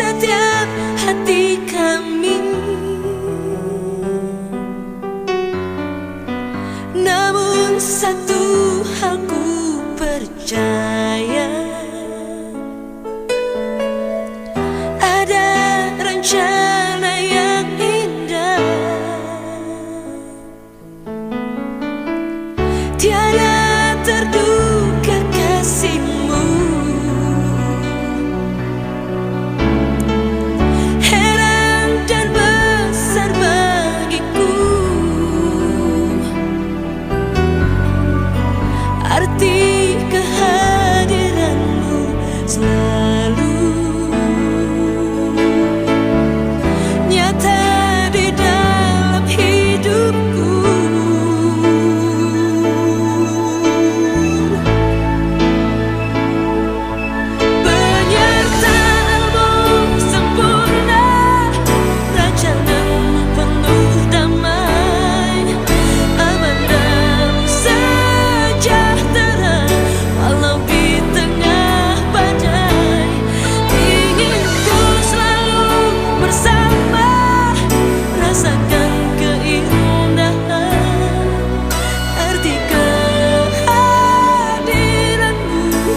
setiap hati kami. Namun satu hal ku percaya, ada rencana yang indah. Tiada terduga kasihmu, heran dan besar bagiku. Arti kehadiranmu selalu nyata di dalam hidupku. Penyertaanmu sempurna, rancanganmu penuh damai, aman dan sejahtera walau di tengah badai. Ingin ku selalu bersama, rasakan keindahan arti kehadiranmu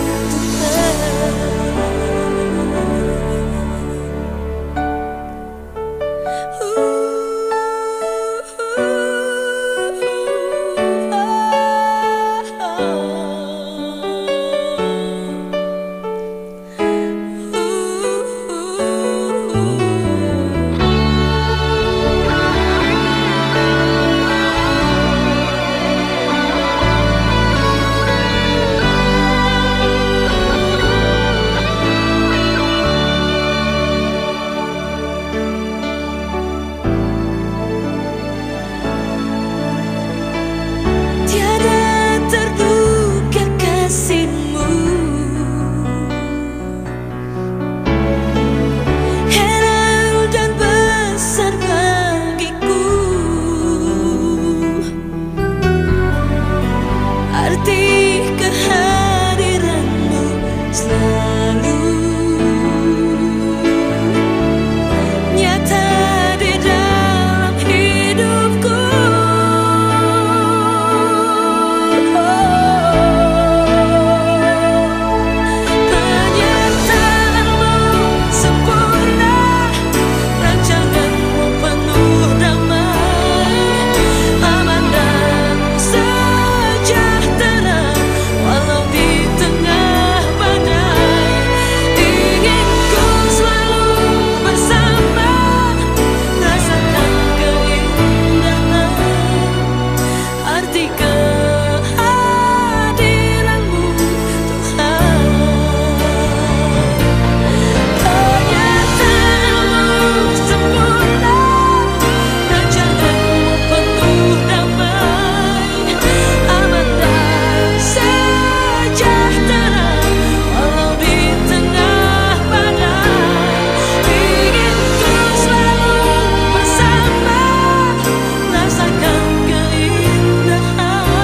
tiada terduga kasihmu, heran dan besar bagiku. Arti kehadiranmu selalu nyata di dalam hidupku. Penyertaanmu sempurna, rancanganmu penuh damai, aman dan sejahtera walau di tengah badai. Ingin ku selalu bersama, rasakan keindahan arti kehadiranmu Tuhan. Penyertaanmu sempurna, rancanganmu penuh damai, aman dan sejahtera walau di tengah badai. Ingin ku selalu bersama, rasakan keindahan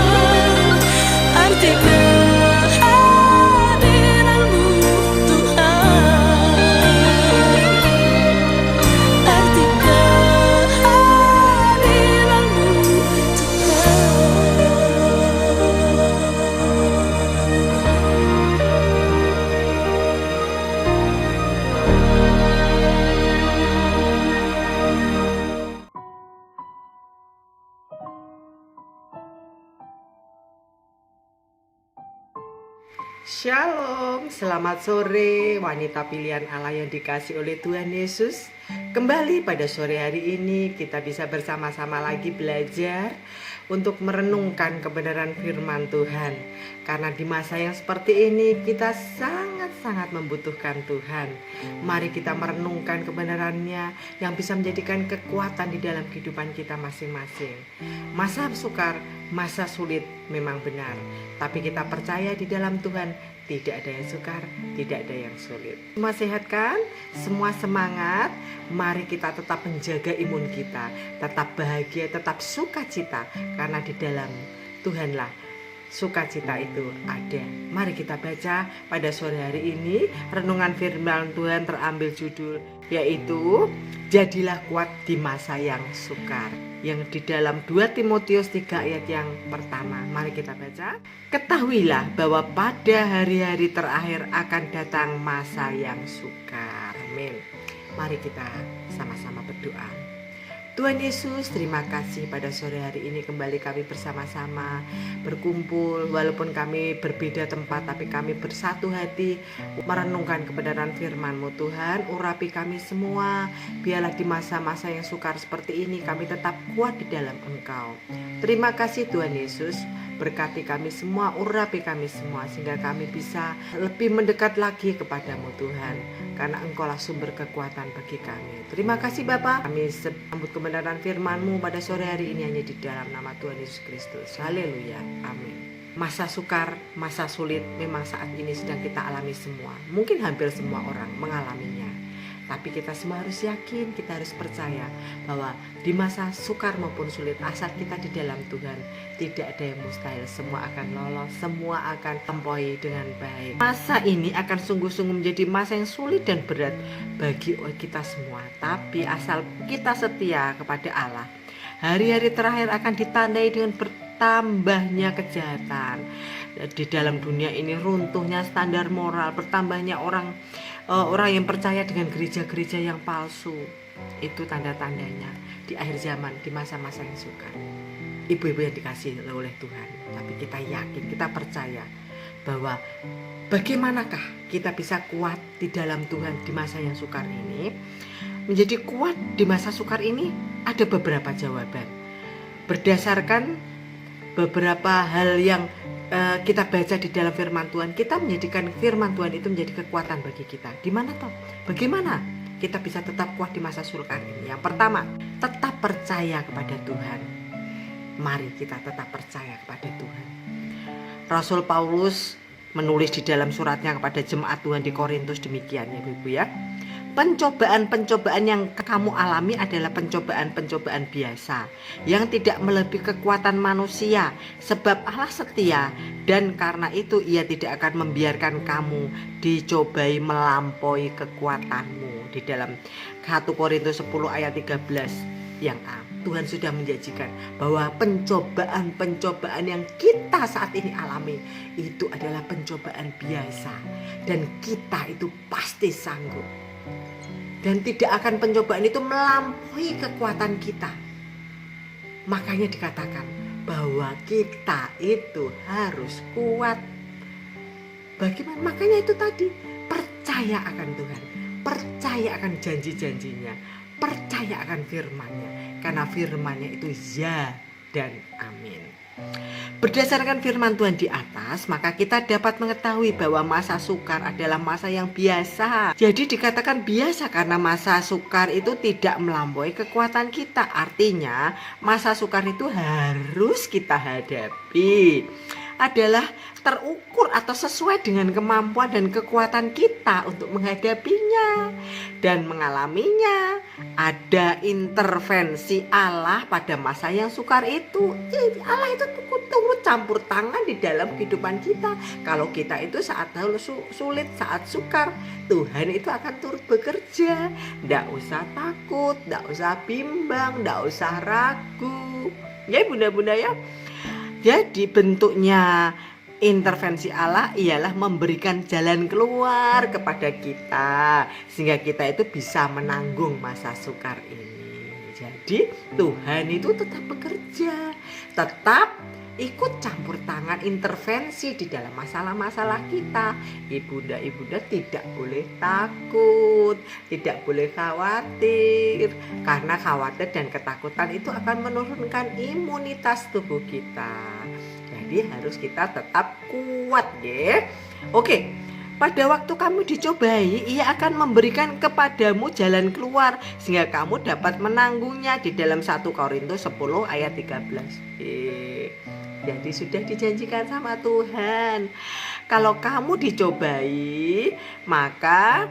arti kehadiranmu Tuhan. Arti kehadiranmu Shalom, selamat sore wanita pilihan Allah yang dikasih oleh Tuhan Yesus. Kembali pada sore hari ini kita bisa bersama-sama lagi belajar untuk merenungkan kebenaran firman Tuhan. Karena di masa yang seperti ini kita sangat-sangat membutuhkan Tuhan. Mari kita merenungkan kebenarannya yang bisa menjadikan kekuatan di dalam kehidupan kita masing-masing. Masa sukar, masa sulit memang benar, tapi kita percaya di dalam Tuhan tidak ada yang sukar, tidak ada yang sulit. Semua sehat kan? Semua semangat. Mari kita tetap menjaga imun kita, tetap bahagia, tetap sukacita, karena di dalam Tuhanlah sukacita itu ada. Mari kita baca pada sore hari ini. Renungan firman Tuhan terambil judul yaitu jadilah kuat di masa yang sukar, yang di dalam 2 Timotius 3 ayat yang pertama. Mari kita baca. Ketahuilah bahwa pada hari-hari terakhir akan datang masa yang sukar. Amin. Mari kita sama-sama berdoa. Tuhan Yesus, terima kasih pada sore hari ini kembali kami bersama-sama berkumpul. Walaupun kami berbeda tempat, tapi kami bersatu hati merenungkan kebenaran firman-Mu Tuhan. Urapi kami semua, biarlah di masa-masa yang sukar seperti ini kami tetap kuat di dalam Engkau. Terima kasih Tuhan Yesus, berkati kami semua, urapi kami semua, sehingga kami bisa lebih mendekat lagi kepadamu Tuhan, karena Engkaulah sumber kekuatan bagi kami. Terima kasih Bapa, kami sambut kebenaran firman-Mu pada sore hari ini hanya di dalam nama Tuhan Yesus Kristus. Haleluya, amin. Masa sukar, masa sulit memang saat ini sedang kita alami semua. Mungkin hampir semua orang mengalaminya. Tapi kita semua harus yakin, kita harus percaya bahwa di masa sukar maupun sulit, asal kita di dalam Tuhan, tidak ada yang mustahil. Semua akan lolos, semua akan tempuhi dengan baik. Masa ini akan sungguh-sungguh menjadi masa yang sulit dan berat bagi kita semua. Tapi asal kita setia kepada Allah, hari-hari terakhir akan ditandai dengan bertambahnya kejahatan. Di dalam dunia ini runtuhnya standar moral, bertambahnya orang yang percaya dengan gereja-gereja yang palsu. Itu tanda-tandanya di akhir zaman, di masa-masa yang sukar. Ibu-ibu yang dikasihi oleh Tuhan, tapi kita yakin, kita percaya bahwa bagaimanakah kita bisa kuat di dalam Tuhan di masa yang sukar ini. Menjadi kuat di masa sukar ini ada beberapa jawaban berdasarkan beberapa hal yang kita baca di dalam firman Tuhan. Kita menjadikan firman Tuhan itu menjadi kekuatan bagi kita. Di mana toh? Bagaimana kita bisa tetap kuat di masa sukar ini? Yang pertama, tetap percaya kepada Tuhan. Mari kita tetap percaya kepada Tuhan. Rasul Paulus menulis di dalam suratnya kepada jemaat Tuhan di Korintus demikian ya Ibu ya. Pencobaan-pencobaan yang kamu alami adalah pencobaan-pencobaan biasa yang tidak melebihi kekuatan manusia, sebab Allah setia dan karena itu Ia tidak akan membiarkan kamu dicobai melampaui kekuatanmu. Di dalam 1 Korintus 10 ayat 13 yang A, Tuhan sudah menjanjikan bahwa pencobaan-pencobaan yang kita saat ini alami itu adalah pencobaan biasa dan kita itu pasti sanggup. Dan tidak akan pencobaan itu melampaui kekuatan kita. Makanya dikatakan bahwa kita itu harus kuat. Bagaimana? Makanya itu tadi, percaya akan Tuhan, percaya akan janji-janjinya, percaya akan firman-Nya. Karena firman-Nya itu ya dan amin. Berdasarkan firman Tuhan di atas, maka kita dapat mengetahui bahwa masa sukar adalah masa yang biasa. Jadi dikatakan biasa karena masa sukar itu tidak melampaui kekuatan kita. Artinya masa sukar itu harus kita hadapi. Adalah terukur atau sesuai dengan kemampuan dan kekuatan kita untuk menghadapinya dan mengalaminya. Ada intervensi Allah pada masa yang sukar itu. Allah itu turut campur tangan di dalam kehidupan kita. Kalau kita itu saat sulit, saat sukar, Tuhan itu akan turut bekerja. Nggak usah takut, nggak usah bimbang, nggak usah ragu. Ya bunda-bunda ya. Jadi bentuknya intervensi Allah ialah memberikan jalan keluar kepada kita sehingga kita itu bisa menanggung masa sukar ini. Jadi Tuhan itu tetap bekerja, tetap ikut campur tangan intervensi di dalam masalah-masalah kita. Ibunda tidak boleh takut, tidak boleh khawatir, karena khawatir dan ketakutan itu akan menurunkan imunitas tubuh kita. Jadi harus kita tetap kuat ya. Oke, pada waktu kamu dicobai, Ia akan memberikan kepadamu jalan keluar sehingga kamu dapat menanggungnya. Di dalam 1 Korintus 10 ayat 13. Jadi sudah dijanjikan sama Tuhan, kalau kamu dicobai, maka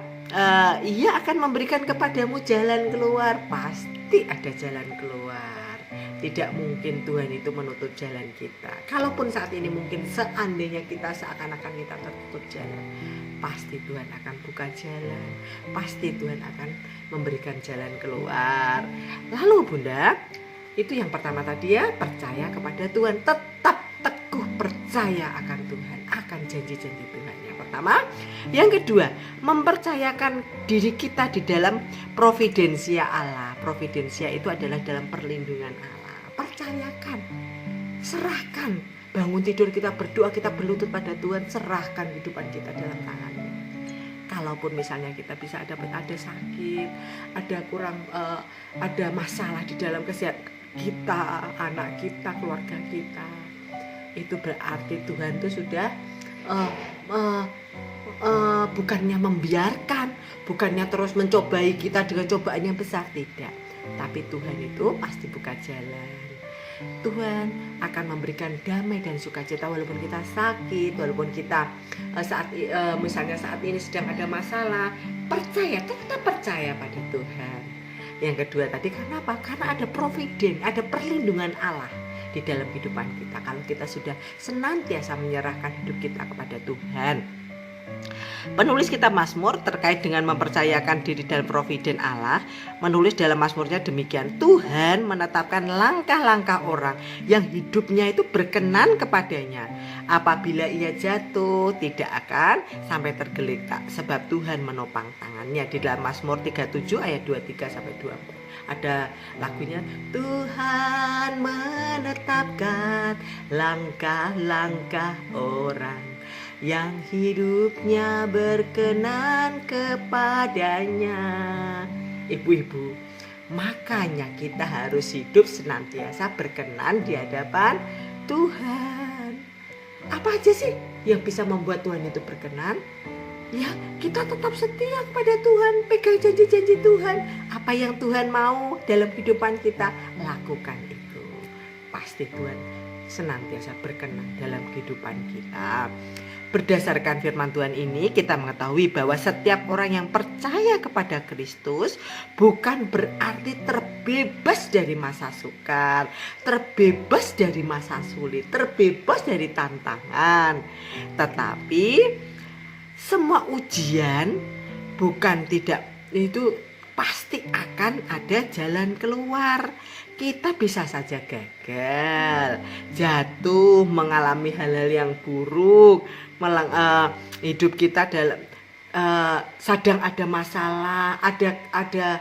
Ia akan memberikan kepadamu jalan keluar. Pasti ada jalan keluar. Tidak mungkin Tuhan itu menutup jalan kita. Kalaupun saat ini mungkin seandainya kita seakan-akan kita tertutup jalan, pasti Tuhan akan buka jalan. Pasti Tuhan akan memberikan jalan keluar. Lalu Bunda, itu yang pertama tadi ya, percaya kepada Tuhan. Tetap teguh percaya akan Tuhan, akan janji-janji Tuhan. Yang pertama. Yang kedua, mempercayakan diri kita di dalam providensia Allah. Providensia itu adalah dalam perlindungan Allah. Percayakan, serahkan. Bangun tidur kita berdoa, kita berlutut pada Tuhan, serahkan kehidupan kita dalam tangan-Nya. Kalaupun misalnya kita bisa ada sakit, ada masalah di dalam kesehatan kita, anak kita, keluarga kita, itu berarti Tuhan itu sudah bukannya membiarkan, bukannya terus mencobai kita dengan cobaan yang besar, tidak. Tapi Tuhan itu pasti buka jalan. Tuhan akan memberikan damai dan sukacita walaupun kita sakit, walaupun kita misalnya saat ini sedang ada masalah. Percaya, tetap percaya pada Tuhan. Yang kedua tadi kenapa? Karena ada providen, ada perlindungan Allah di dalam kehidupan kita. Kalau kita sudah senantiasa menyerahkan hidup kita kepada Tuhan. Penulis kitab Mazmur terkait dengan mempercayakan diri dalam providen Allah menulis dalam Mazmurnya demikian: Tuhan menetapkan langkah-langkah orang yang hidupnya itu berkenan kepadanya. Apabila ia jatuh tidak akan sampai tergeletak, sebab Tuhan menopang tangannya. Di dalam Mazmur 37 ayat 23 sampai 24 ada lagunya, Tuhan menetapkan langkah-langkah orang yang hidupnya berkenan kepadanya. Ibu-ibu, makanya kita harus hidup senantiasa berkenan di hadapan Tuhan. Apa aja sih yang bisa membuat Tuhan itu berkenan? Ya, kita tetap setia kepada Tuhan, pegang janji-janji Tuhan. Apa yang Tuhan mau dalam kehidupan kita, lakukan itu. Pasti Tuhan senantiasa berkenan dalam kehidupan kita. Berdasarkan firman Tuhan ini, kita mengetahui bahwa setiap orang yang percaya kepada Kristus bukan berarti terbebas dari masa sukar, terbebas dari masa sulit, terbebas dari tantangan. Tetapi semua ujian bukan tidak itu pasti akan ada jalan keluar. Kita bisa saja gagal, jatuh, mengalami hal-hal yang buruk, hidup kita dalam sedang ada masalah, ada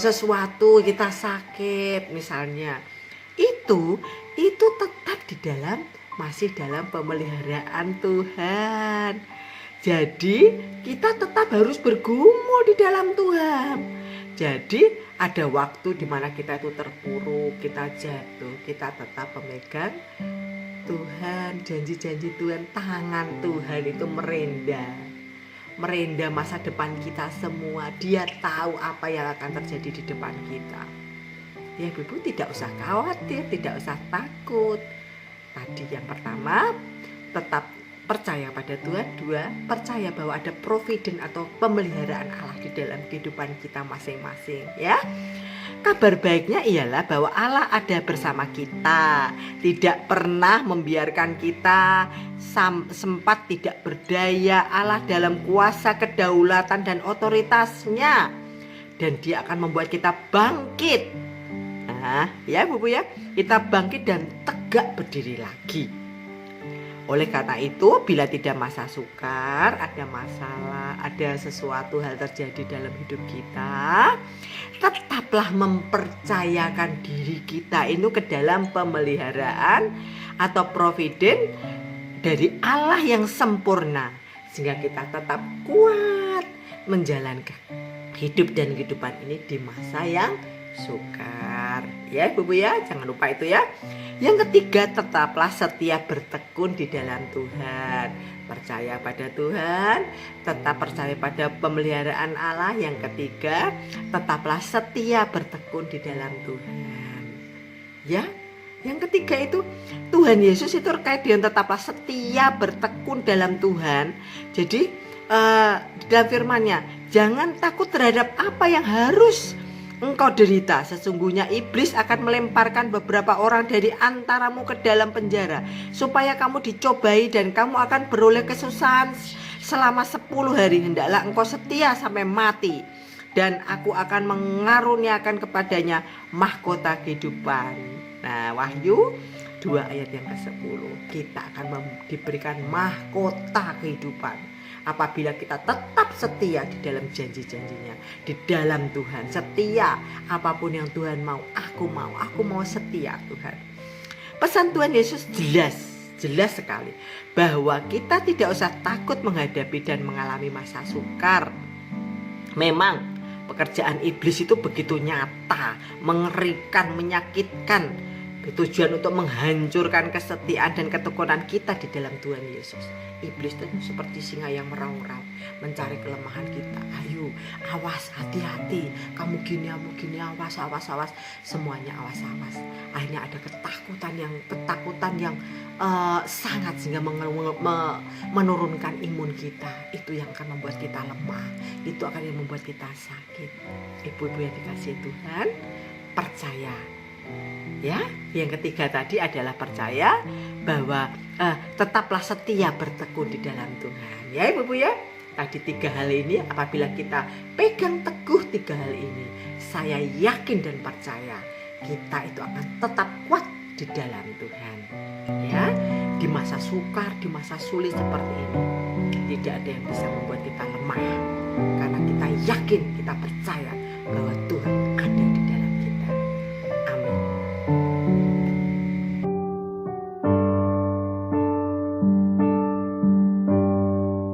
sesuatu, kita sakit misalnya. Itu tetap masih dalam pemeliharaan Tuhan. Jadi kita tetap harus bergumul di dalam Tuhan. Jadi ada waktu di mana kita itu terpuruk, kita jatuh, kita tetap memegang Tuhan, janji-janji Tuhan, tangan Tuhan itu merendah masa depan kita semua. Dia tahu apa yang akan terjadi di depan kita. Ya Ibu, tidak usah khawatir, tidak usah takut. Tadi yang pertama, tetap percaya pada Tuhan. Dua, percaya bahwa ada providen atau pemeliharaan Allah di dalam kehidupan kita masing-masing, ya. Kabar baiknya ialah bahwa Allah ada bersama kita, tidak pernah membiarkan kita sempat tidak berdaya. Allah dalam kuasa kedaulatan dan otoritasnya, dan Dia akan membuat kita bangkit. Nah, ya Bu ya, kita bangkit dan tegak berdiri lagi. Oleh karena itu, bila tidak masa sukar, ada masalah, ada sesuatu hal terjadi dalam hidup kita, tetaplah mempercayakan diri kita itu ke dalam pemeliharaan atau providen dari Allah yang sempurna, sehingga kita tetap kuat menjalankan hidup dan kehidupan ini di masa yang sukar. Ya Ibu ya, jangan lupa itu ya. Yang ketiga, tetaplah setia bertekun di dalam Tuhan. Percaya pada Tuhan, tetap percaya pada pemeliharaan Allah. Yang ketiga, tetaplah setia bertekun di dalam Tuhan. Ya, yang ketiga itu Tuhan Yesus itu terkait dengan tetaplah setia bertekun dalam Tuhan. Jadi dalam firman-Nya, jangan takut terhadap apa yang harus engkau derita. Sesungguhnya iblis akan melemparkan beberapa orang dari antaramu ke dalam penjara, supaya kamu dicobai dan kamu akan beroleh kesusahan selama 10 hari. Hendaklah engkau setia sampai mati, dan aku akan mengaruniakan kepadanya mahkota kehidupan. Nah, Wahyu 2 ayat yang ke-10, kita akan diberikan mahkota kehidupan apabila kita tetap setia di dalam janji-janjinya, di dalam Tuhan. Setia apapun yang Tuhan mau, aku mau setia Tuhan. Pesan Tuhan Yesus jelas sekali, bahwa kita tidak usah takut menghadapi dan mengalami masa sukar. Memang pekerjaan iblis itu begitu nyata, mengerikan, menyakitkan, bertujuan untuk menghancurkan kesetiaan dan ketekunan kita di dalam Tuhan Yesus. Iblis itu seperti singa yang meraung-raung, mencari kelemahan kita. Ayo, awas, hati-hati, kamu gini, awas. Semuanya awas. Akhirnya ada ketakutan yang sangat, sehingga menurunkan imun kita. Itu yang akan membuat kita lemah, itu akan yang membuat kita sakit. Ibu-ibu yang dikasihi Tuhan, percaya. Ya, yang ketiga tadi adalah percaya bahwa tetaplah setia bertekun di dalam Tuhan. Ya, Ibu-ibu ya. Tadi 3 hal ini, apabila kita pegang teguh 3 hal ini, saya yakin dan percaya kita itu akan tetap kuat di dalam Tuhan. Ya, di masa sukar, di masa sulit seperti ini, tidak ada yang bisa membuat kita lemah, karena kita yakin, kita percaya